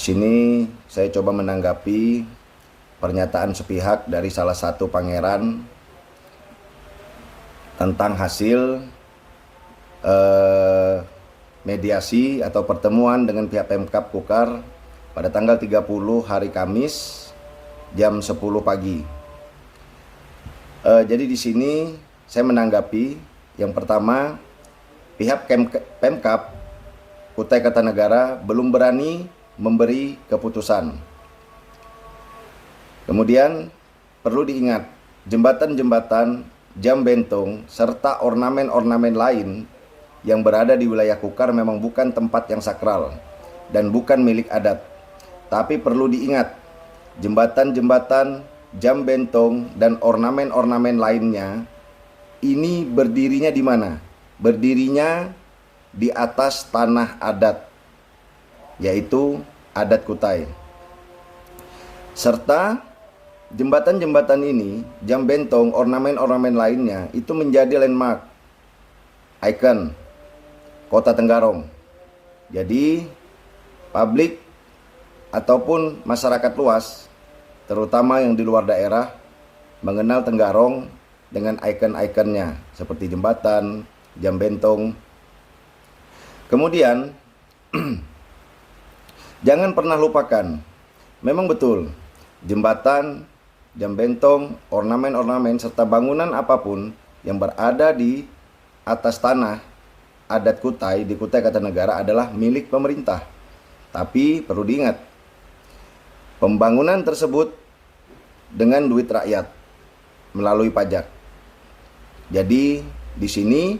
Sini saya coba menanggapi pernyataan sepihak dari salah satu pangeran tentang hasil mediasi atau pertemuan dengan pihak Pemkab Kukar pada tanggal 30 hari Kamis jam 10 pagi. Jadi di sini saya menanggapi yang pertama, pihak Pemkab Kutai Kartanegara belum berani memberi keputusan. Kemudian perlu diingat, jembatan-jembatan, jam bentong, serta ornamen-ornamen lain yang berada di wilayah Kukar memang bukan tempat yang sakral dan bukan milik adat. Tapi perlu diingat, jembatan-jembatan, jam bentong, dan ornamen-ornamen lainnya ini berdirinya di mana? Berdirinya di atas tanah adat, yaitu adat Kutai. Serta jembatan-jembatan ini, jam bentong, ornamen-ornamen lainnya itu menjadi landmark, ikon Kota Tenggarong. Jadi publik ataupun masyarakat luas, terutama yang di luar daerah, mengenal Tenggarong dengan ikon-ikonnya seperti jembatan, jam bentong. Kemudian jangan pernah lupakan, memang betul, jembatan, jam bentong, ornamen-ornamen, serta bangunan apapun yang berada di atas tanah adat Kutai di Kutai Kartanegara adalah milik pemerintah. Tapi perlu diingat, pembangunan tersebut dengan duit rakyat melalui pajak. Jadi di sini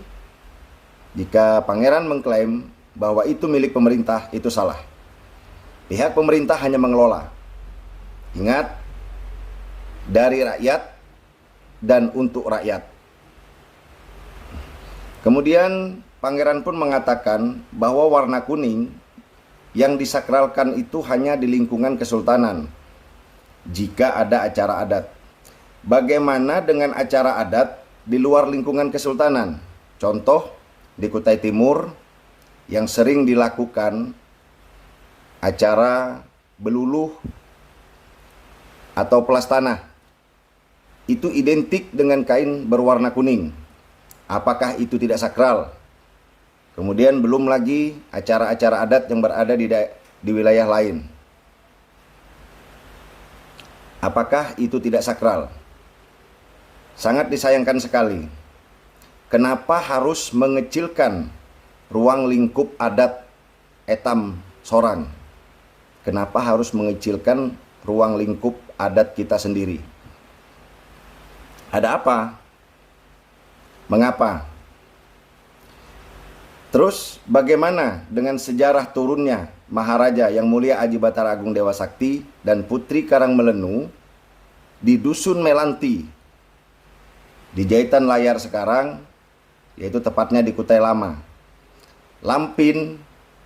jika pangeran mengklaim bahwa itu milik pemerintah, itu salah. Pihak pemerintah hanya mengelola. Ingat, dari rakyat dan untuk rakyat. Kemudian pangeran pun mengatakan bahwa warna kuning yang disakralkan itu hanya di lingkungan kesultanan jika ada acara adat. Bagaimana dengan acara adat di luar lingkungan kesultanan? Contoh, di Kutai Timur yang sering dilakukan acara beluluh atau pelas tanah, itu identik dengan kain berwarna kuning. Apakah itu tidak sakral? Kemudian belum lagi acara-acara adat yang berada di wilayah lain. Apakah itu tidak sakral? Sangat disayangkan sekali. Kenapa harus mengecilkan ruang lingkup adat Etam Sorang? Kenapa harus mengecilkan ruang lingkup adat kita sendiri? Ada apa? Mengapa? Terus bagaimana dengan sejarah turunnya Maharaja Yang Mulia Aji Batara Agung Dewa Sakti dan Putri Karangmelenu di Dusun Melanti, di jahitan layar sekarang, yaitu tepatnya di Kutai Lama. Lampin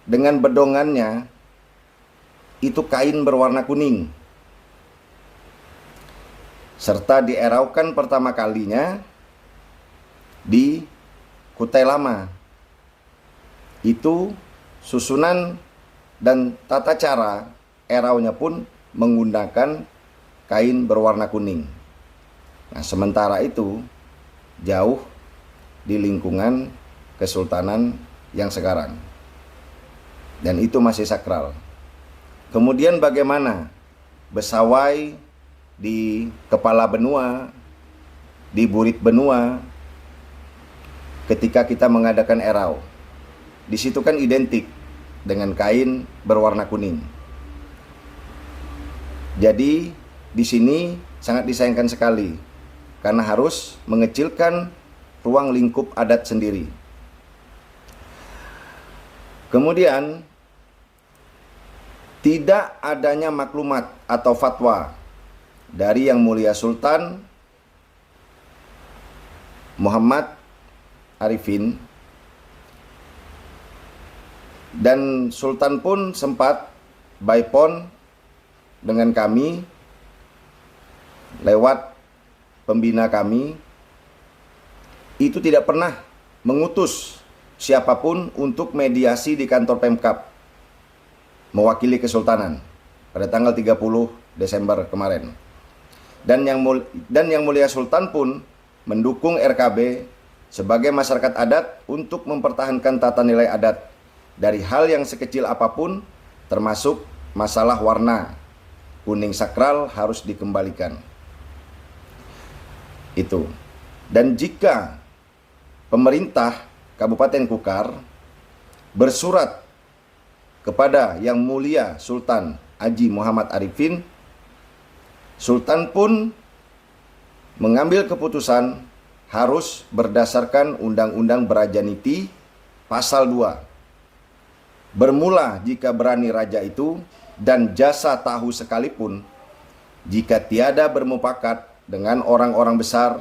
dengan bedongannya itu kain berwarna kuning, serta dieraukan pertama kalinya di Kutai Lama. Itu susunan dan tata cara eraunya pun menggunakan kain berwarna kuning. Nah, sementara itu jauh di lingkungan kesultanan yang sekarang, dan itu masih sakral. Kemudian bagaimana besawai di kepala benua, di burit benua, ketika kita mengadakan erau, di situ kan identik dengan kain berwarna kuning. Jadi di sini sangat disayangkan sekali karena harus mengecilkan ruang lingkup adat sendiri. Kemudian tidak adanya maklumat atau fatwa dari Yang Mulia Sultan Muhammad Arifin, dan Sultan pun sempat by phone dengan kami lewat pembina kami, itu tidak pernah mengutus siapapun untuk mediasi di kantor Pemkab. mewakili Kesultanan pada tanggal 30 Desember kemarin. Dan yang mulia Sultan pun mendukung RKB sebagai masyarakat adat untuk mempertahankan tata nilai adat dari hal yang sekecil apapun, termasuk masalah warna kuning sakral harus dikembalikan. Itu. Dan jika pemerintah Kabupaten Kukar bersurat kepada Yang Mulia Sultan Haji Muhammad Arifin, Sultan pun mengambil keputusan harus berdasarkan Undang-Undang Brajaniti Pasal 2. Bermula jika berani raja itu dan jasa tahu sekalipun, jika tiada bermufakat dengan orang-orang besar,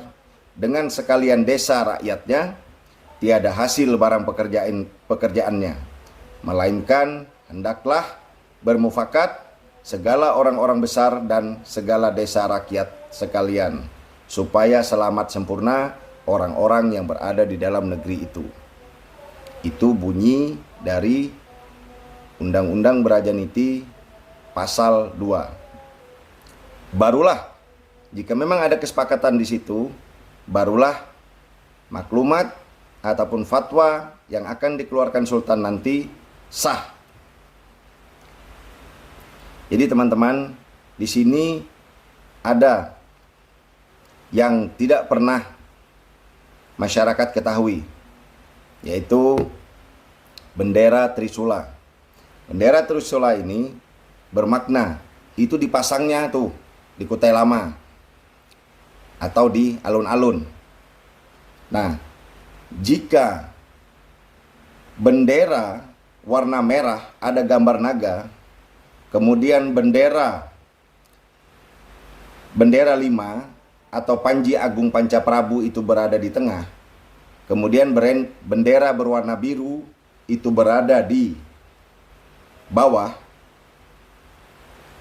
dengan sekalian desa rakyatnya, tiada hasil barang pekerjaannya, melainkan hendaklah bermufakat segala orang-orang besar dan segala desa rakyat sekalian, supaya selamat sempurna orang-orang yang berada di dalam negeri itu. Itu bunyi dari Undang-Undang Brajaniti Pasal 2. Barulah, jika memang ada kesepakatan di situ, barulah maklumat ataupun fatwa yang akan dikeluarkan Sultan nanti sah. Jadi teman-teman, di sini ada yang tidak pernah masyarakat ketahui, yaitu bendera Trisula. Bendera Trisula ini bermakna itu dipasangnya tuh di Kutai Lama atau di alun-alun. Nah, jika bendera warna merah ada gambar naga, kemudian bendera 5 atau Panji Agung Pancaprabu itu berada di tengah, kemudian bendera berwarna biru itu berada di bawah,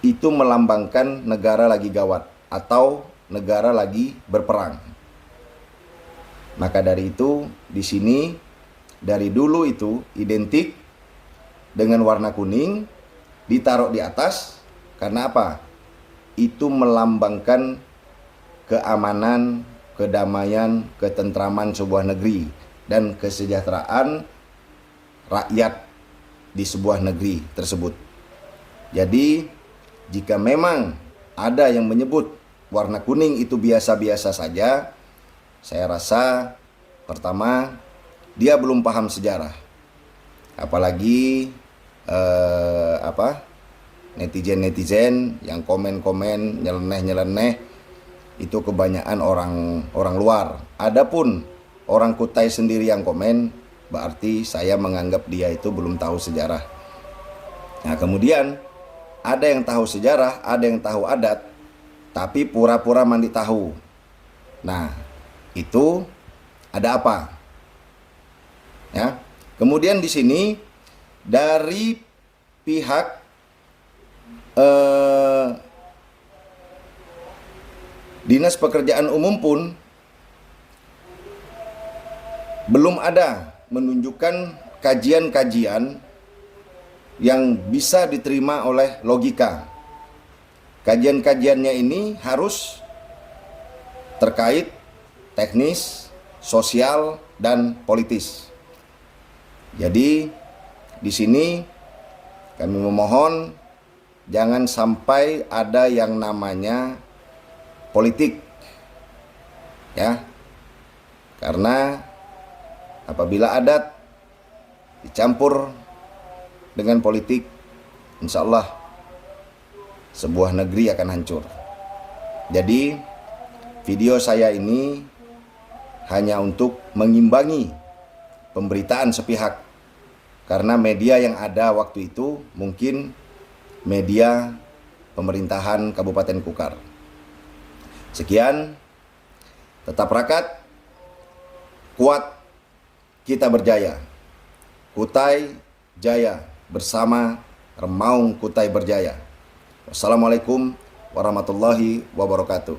itu melambangkan negara lagi gawat atau negara lagi berperang. Maka dari itu di sini dari dulu itu identik dengan warna kuning ditaruh di atas. Karena apa? Itu melambangkan keamanan, kedamaian, ketentraman sebuah negeri dan kesejahteraan rakyat di sebuah negeri tersebut. Jadi jika memang ada yang menyebut warna kuning itu biasa-biasa saja, saya rasa pertama dia belum paham sejarah. Apalagi netizen yang komen-komen nyeleneh itu kebanyakan orang luar. Adapun orang Kutai sendiri yang komen, berarti saya menganggap dia itu belum tahu sejarah. Nah, kemudian ada yang tahu sejarah, ada yang tahu adat, tapi pura-pura mandi tahu. Nah, itu ada apa? Ya. Kemudian di sini dari pihak Dinas Pekerjaan Umum pun belum ada menunjukkan kajian-kajian yang bisa diterima oleh logika. Kajian-kajiannya ini harus terkait teknis, sosial, dan politis. Jadi di sini kami memohon jangan sampai ada yang namanya politik, ya, karena apabila adat dicampur dengan politik, insya Allah sebuah negeri akan hancur. Jadi video saya ini hanya untuk mengimbangi pemberitaan sepihak, karena media yang ada waktu itu mungkin media pemerintahan Kabupaten Kukar. Sekian, tetap rakat, kuat, kita berjaya. Kutai Jaya bersama Remaung Kutai Berjaya. Wassalamualaikum warahmatullahi wabarakatuh.